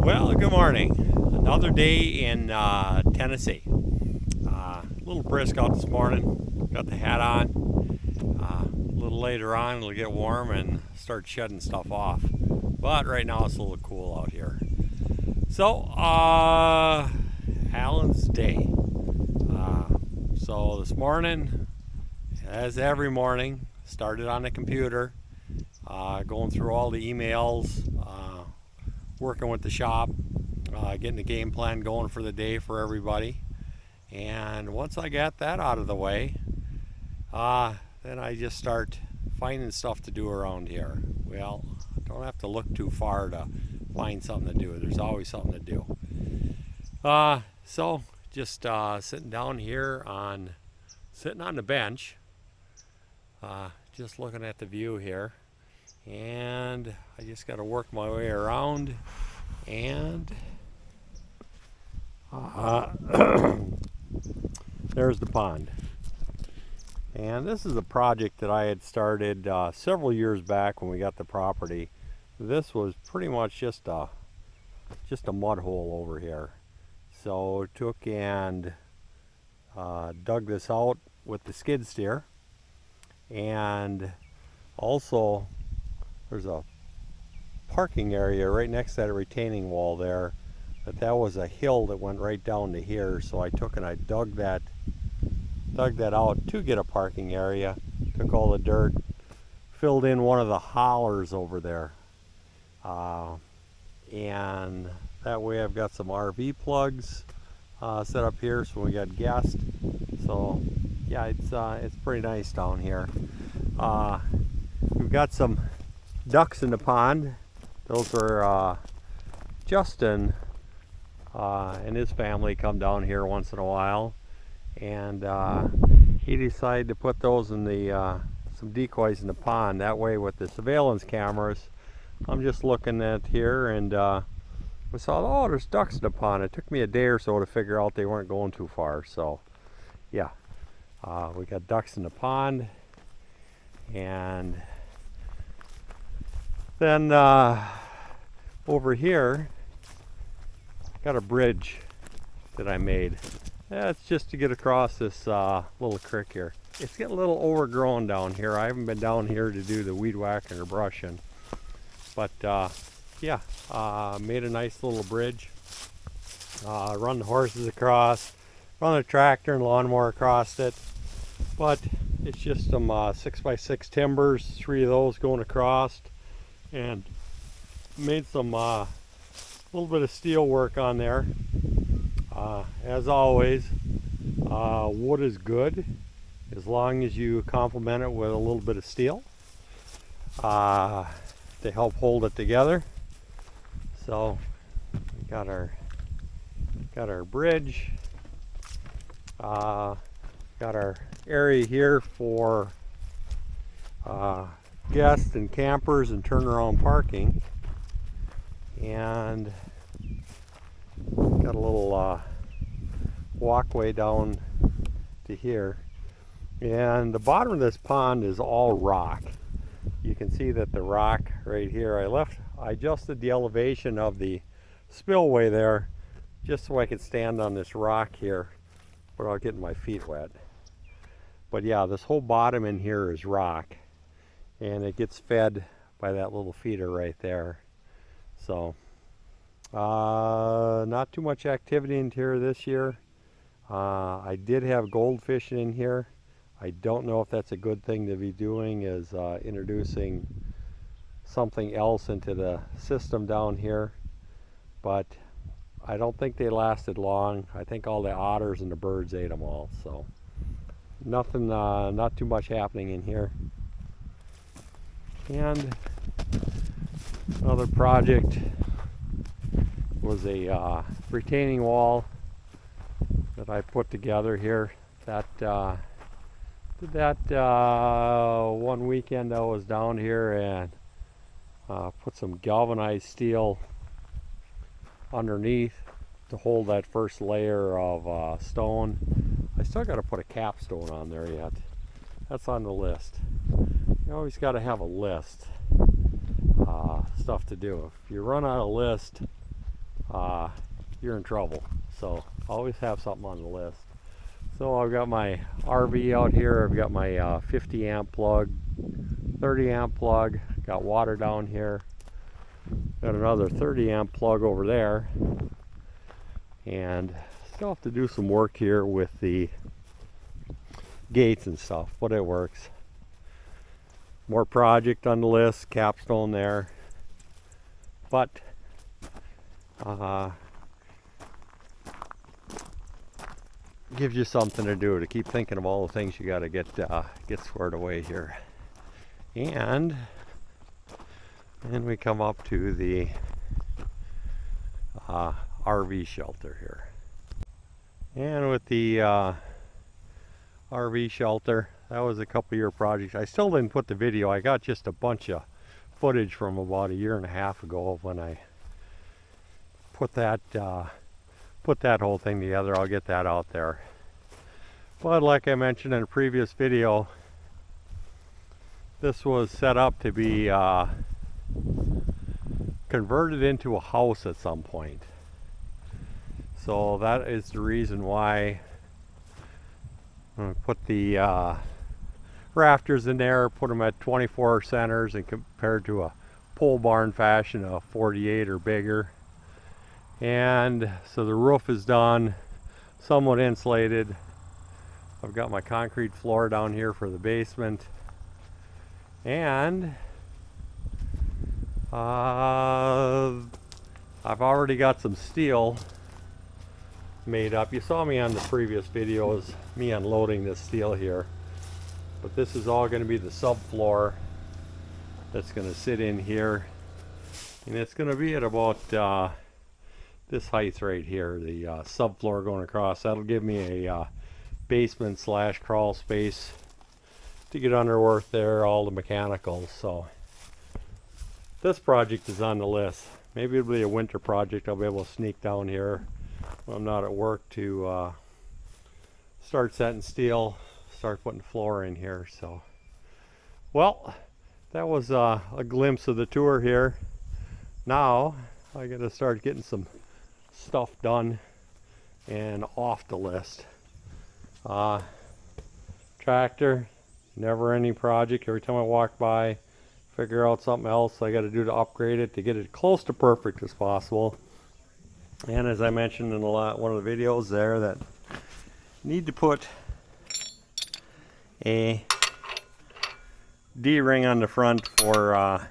Well, good morning. Another day in Tennessee. A little brisk out this morning. Got the hat on. A little later on, it'll get warm and start shedding stuff off. But right now, it's a little cool out here. So, Alan's day. So this morning, as every morning, started on the computer, going through all the emails. Working with the shop, getting the game plan going for the day for everybody. And once I got that out of the way, then I just start finding stuff to do around here. Well, I don't have to look too far to find something to do. There's always something to do. So just sitting down here sitting on the bench, just looking at the view here. And I just got to work my way around, and there's the pond. And this is a project that I had started several years back when we got the property. This was pretty much just a mud hole over here. So took and dug this out with the skid steer, and also there's a parking area right next to that retaining wall there, but that was a hill that went right down to here. So I took and I dug that out to get a parking area, took all the dirt, filled in one of the hollers over there, and that way I've got some RV plugs set up here so we got guests. So yeah, it's pretty nice down here. We've got some ducks in the pond. Those are Justin and his family come down here once in a while, and he decided to put those in the some decoys in the pond. That way, with the surveillance cameras, I'm just looking at here, and we saw, oh, there's ducks in the pond. It took me a day or so to figure out they weren't going too far. So yeah, we got ducks in the pond. And then over here, got a bridge that I made. That's just to get across this little creek here. It's getting a little overgrown down here. I haven't been down here to do the weed whacking or brushing. But yeah, made a nice little bridge. Run the horses across, run the tractor and lawnmower across it. But it's just some 6x6 timbers, 3 of those going across, and made some little bit of steel work on there. As always, wood is good as long as you complement it with a little bit of steel to help hold it together. So we got our bridge. Got our area here for guests and campers and turnaround parking, and got a little walkway down to here. And the bottom of this pond is all rock. You can see that the rock right here, I adjusted the elevation of the spillway there just so I could stand on this rock here without getting my feet wet. But yeah, this whole bottom in here is rock, and it gets fed by that little feeder right there. So not too much activity in here this year. I did have goldfish in here. I don't know if that's a good thing to be doing, is introducing something else into the system down here, but I don't think they lasted long. I think all the otters and the birds ate them all. So nothing, not too much happening in here. And another project was a retaining wall that I put together here. That did that one weekend I was down here, and put some galvanized steel underneath to hold that first layer of stone. I still got to put a capstone on there yet. That's on the list. You always got to have a list, stuff to do. If you run out of list, you're in trouble. So always have something on the list. So I've got my RV out here. I've got my 50 amp plug, 30 amp plug, got water down here, got another 30 amp plug over there, and still have to do some work here with the gates and stuff, but it works. More project on the list, capstone there, but gives you something to do, to keep thinking of all the things you got to get squared away here. And then we come up to the RV shelter here. And with the RV shelter, that was a couple year project. I still didn't put the video. I got just a bunch of footage from about a year and a half ago when I put that whole thing together. I'll get that out there. But like I mentioned in a previous video, this was set up to be converted into a house at some point. So that is the reason why I'm going to put the rafters in there, put them at 24 centers, and compared to a pole barn fashion of 48 or bigger. And so the roof is done, somewhat insulated. I've got my concrete floor down here for the basement, and I've already got some steel made up. You saw me on the previous videos, me unloading this steel here, but this is all going to be the subfloor that's going to sit in here, and it's going to be at about this height right here, the subfloor going across. That'll give me a basement slash crawl space to get underwork there, all the mechanicals. So this project is on the list. Maybe it'll be a winter project. I'll be able to sneak down here when I'm not at work to start setting steel, start putting floor in here. So, well, that was a glimpse of the tour here. Now I gotta start getting some stuff done and off the list. Tractor, never any project. Every time I walk by, figure out something else I got to do to upgrade it to get it close to perfect as possible. And as I mentioned in one of the videos there, that need to put a D-ring on the front for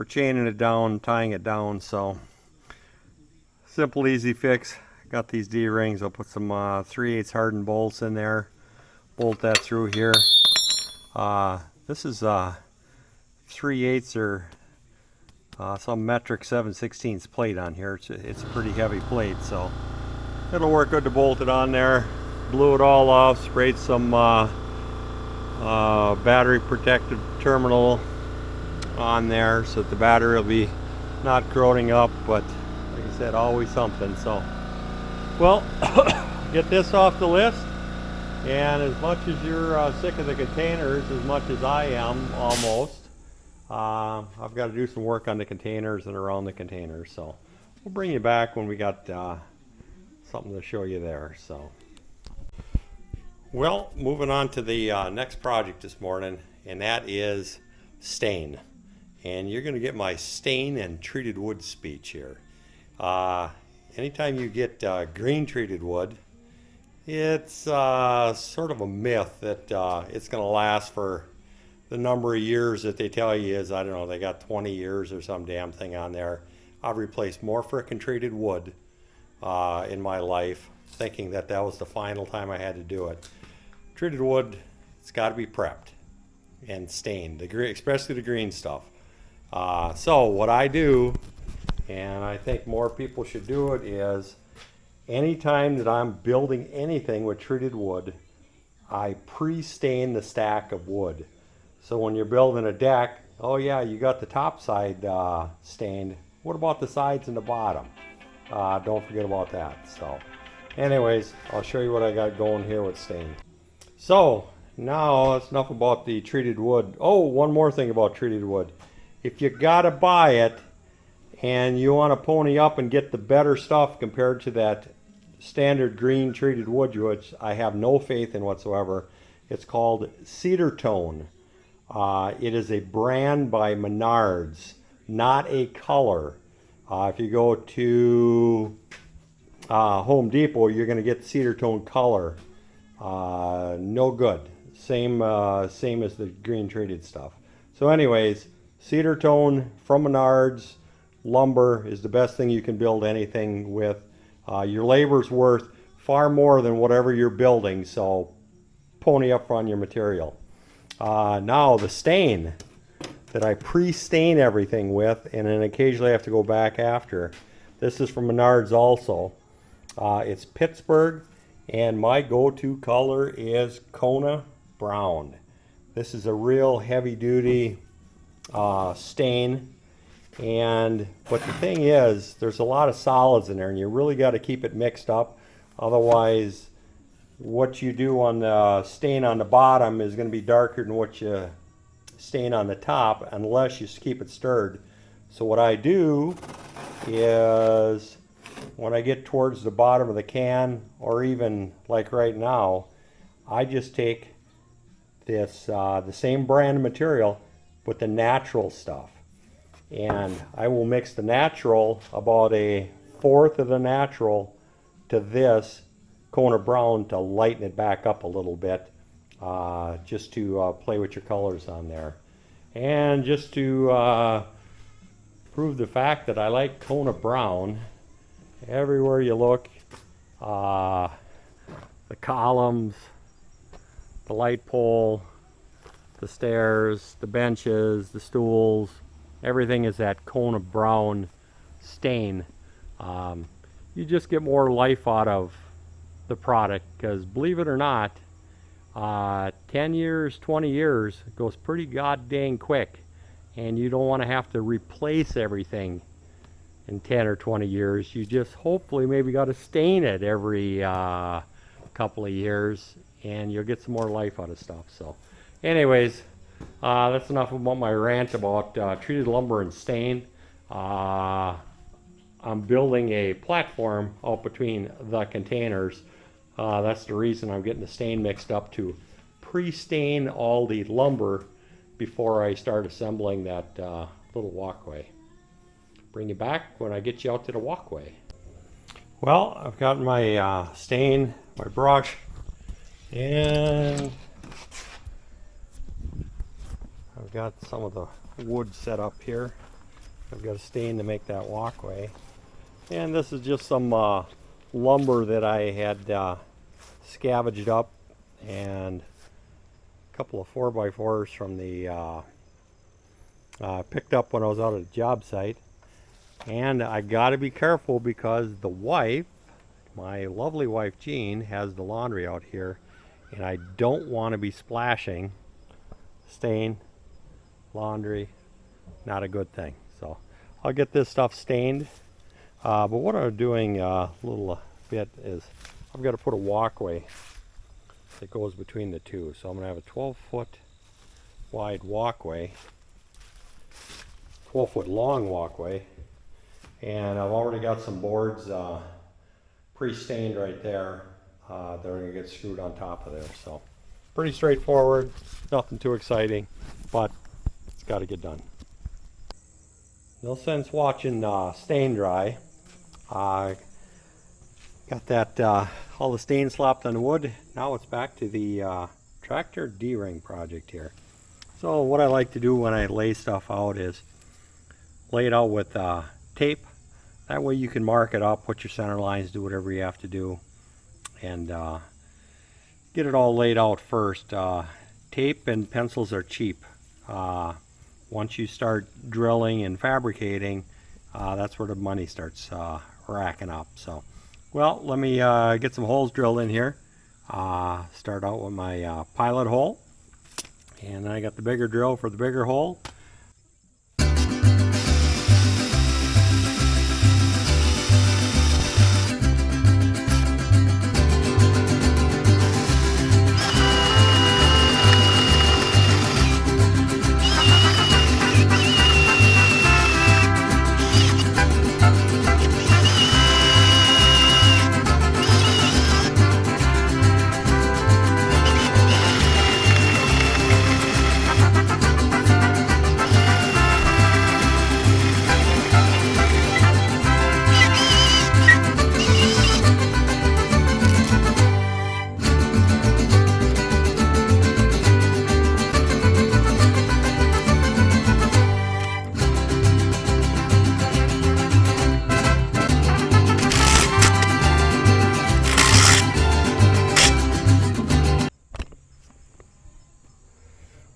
chaining it down, tying it down. So simple, easy fix. Got these D-rings. I'll put some 3/8 hardened bolts in there, bolt that through here. This is 3/8 or some metric 7/16 plate on here. It's a pretty heavy plate, so it'll work good to bolt it on there. Blew it all off, sprayed some battery protective terminal on there so that the battery will be not corroding up, but like I said, always something. So, well, get this off the list. And as much as you're sick of the containers, as much as I am, almost, I've got to do some work on the containers and around the containers. So we'll bring you back when we got something to show you there. So, well, moving on to the next project this morning, and that is stain. And you're going to get my stain and treated wood speech here. Anytime you get green treated wood, it's sort of a myth that it's going to last for the number of years that they tell you is, I don't know, they got 20 years or some damn thing on there. I've replaced more frickin' treated wood in my life, thinking that that was the final time I had to do it. Treated wood, it's got to be prepped and stained, especially the green stuff. So what I do, and I think more people should do it, is anytime that I'm building anything with treated wood, I pre-stain the stack of wood. So when you're building a deck, oh yeah, you got the top side stained. What about the sides and the bottom? Don't forget about that. So anyways, I'll show you what I got going here with stain. So now that's enough about the treated wood. Oh, one more thing about treated wood. If you gotta buy it, and you want to pony up and get the better stuff compared to that standard green treated wood, which I have no faith in whatsoever. It's called Cedar Tone. It is a brand by Menards, not a color. If you go to Home Depot, you're going to get Cedar Tone color. No good. Same as the green treated stuff. So anyways, Cedar Tone from Menards lumber is the best thing you can build anything with. Your labor's worth far more than whatever you're building, so pony up on your material. Now the stain that I pre-stain everything with, and then occasionally I have to go back after. This is from Menards also. It's Pittsburgh, and my go-to color is Kona Brown. This is a real heavy-duty stain. But the thing is, there's a lot of solids in there, and you really got to keep it mixed up. Otherwise, what you do on the stain on the bottom is going to be darker than what you stain on the top, unless you keep it stirred. So what I do is, when I get towards the bottom of the can, or even like right now, I just take this the same brand of material, but the natural stuff. And I will mix the natural, about 1/4 of the natural, to this Kona Brown to lighten it back up a little bit, just to play with your colors on there. And just to prove the fact that I like Kona Brown, everywhere you look, the columns, the light pole, the stairs, the benches, the stools, everything is that Kona Brown stain. You just get more life out of the product, because believe it or not, 10 years, 20 years goes pretty god dang quick, and you don't want to have to replace everything in 10 or 20 years. You just hopefully maybe got to stain it every couple of years, and you'll get some more life out of stuff. So anyways, that's enough about my rant about treated lumber and stain. I'm building a platform out between the containers. That's the reason I'm getting the stain mixed up, to pre-stain all the lumber before I start assembling that little walkway. Bring you back when I get you out to the walkway. Well, I've got my stain, my brush, and I've got some of the wood set up here. I've got a stain to make that walkway. And this is just some lumber that I had scavenged up, and a couple of 4x4s from the picked up when I was out at a job site. And I got to be careful, because the wife, my lovely wife Jean, has the laundry out here, and I don't want to be splashing stain, laundry, not a good thing. So I'll get this stuff stained. But what I'm doing a little bit is, I've got to put a walkway that goes between the two. So I'm going to have a 12-foot wide walkway, 12-foot long walkway, and I've already got some boards pre-stained right there that are going to get screwed on top of there. So pretty straightforward, nothing too exciting, but it's got to get done. No sense watching stain dry. Got that all the stain slopped on the wood. Now it's back to the tractor D-ring project here. So what I like to do when I lay stuff out is lay it out with tape. That way you can mark it up, put your center lines, do whatever you have to do, and get it all laid out first. Tape and pencils are cheap. Once you start drilling and fabricating, that's where the money starts racking up. So, well, let me get some holes drilled in here. Start out with my pilot hole, and then I got the bigger drill for the bigger hole.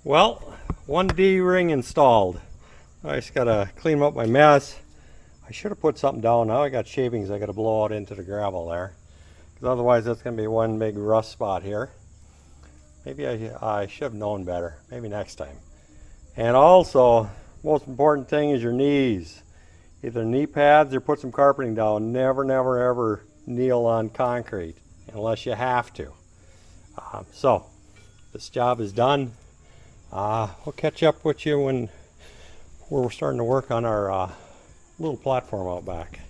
Well, one D-ring installed. I just gotta clean up my mess. I should have put something down. Now I got shavings I gotta blow out into the gravel there, because otherwise that's gonna be one big rust spot here. Maybe I should have known better. Maybe next time. And also, most important thing is your knees. Either knee pads or put some carpeting down. Never, never, ever kneel on concrete unless you have to. So, this job is done. We'll catch up with you when we're starting to work on our little platform out back.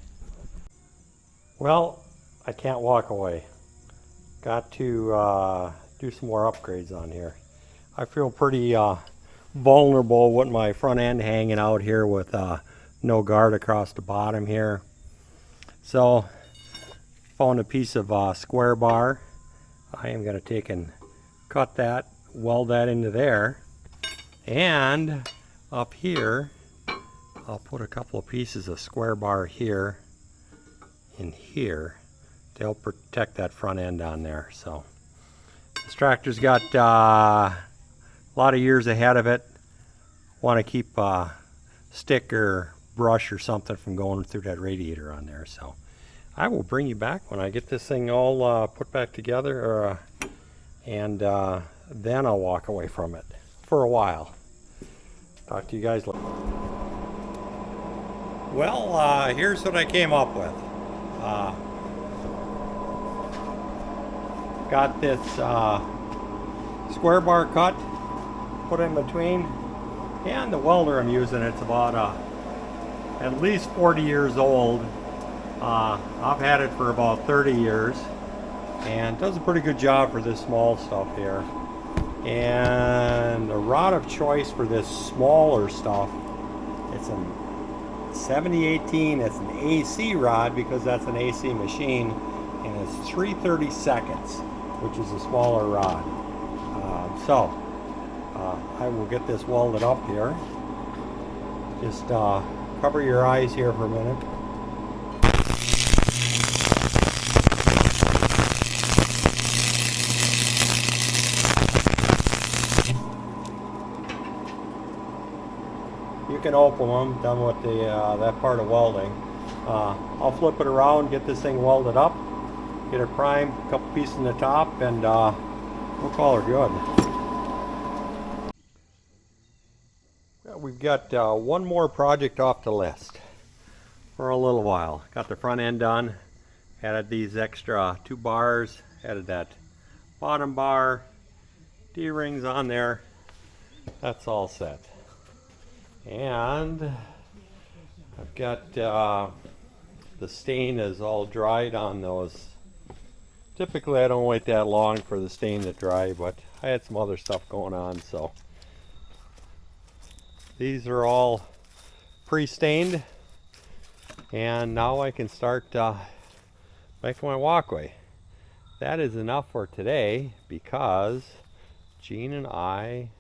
Well, I can't walk away. Got to do some more upgrades on here. I feel pretty vulnerable with my front end hanging out here with no guard across the bottom here. So, found a piece of square bar. I am going to take and cut that, weld that into there, and up here I'll put a couple of pieces of square bar here and here to help protect that front end on there. So this tractor's got a lot of years ahead of it. Want to keep a stick or brush or something from going through that radiator on there. So I will bring you back when I get this thing all put back together, and then I'll walk away from it for a while. Talk to you guys later. Well, here's what I came up with. Got this square bar cut, put in between, and the welder I'm using, it's about at least 40 years old. I've had it for about 30 years and does a pretty good job for this small stuff here. And the rod of choice for this smaller stuff, it's a 7018. It's an AC rod because that's an AC machine, and it's 3/32, which is a smaller rod. I will get this welded up here. Just cover your eyes here for a minute. You can open them, done with the that part of welding. I'll flip it around, get this thing welded up, get it primed, a couple pieces in the top, and we'll call her good. We've got one more project off the list for a little while. Got the front end done, added these extra 2 bars, added that bottom bar, D-rings on there. That's all set. And I've got the stain is all dried on those. Typically I don't wait that long for the stain to dry, but I had some other stuff going on, so these are all pre-stained, and now I can start making my walkway. That is enough for today because Jean and I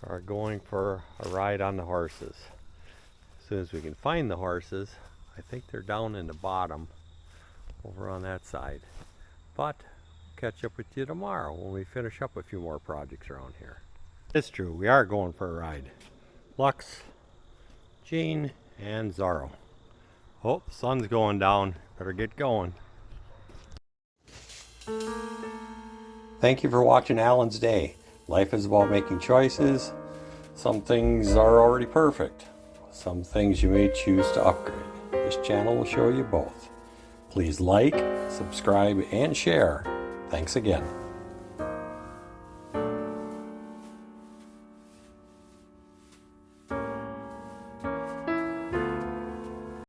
are going for a ride on the horses. As soon as we can find the horses. I think they're down in the bottom over on that side. But catch up with you tomorrow when we finish up a few more projects around here. It's true, we are going for a ride. Lux, Jean, and Zorro. Oh, the sun's going down. Better get going. Thank you for watching Alan's Day. Life is about making choices. Some things are already perfect. Some things you may choose to upgrade. This channel will show you both. Please like, subscribe, and share. Thanks again.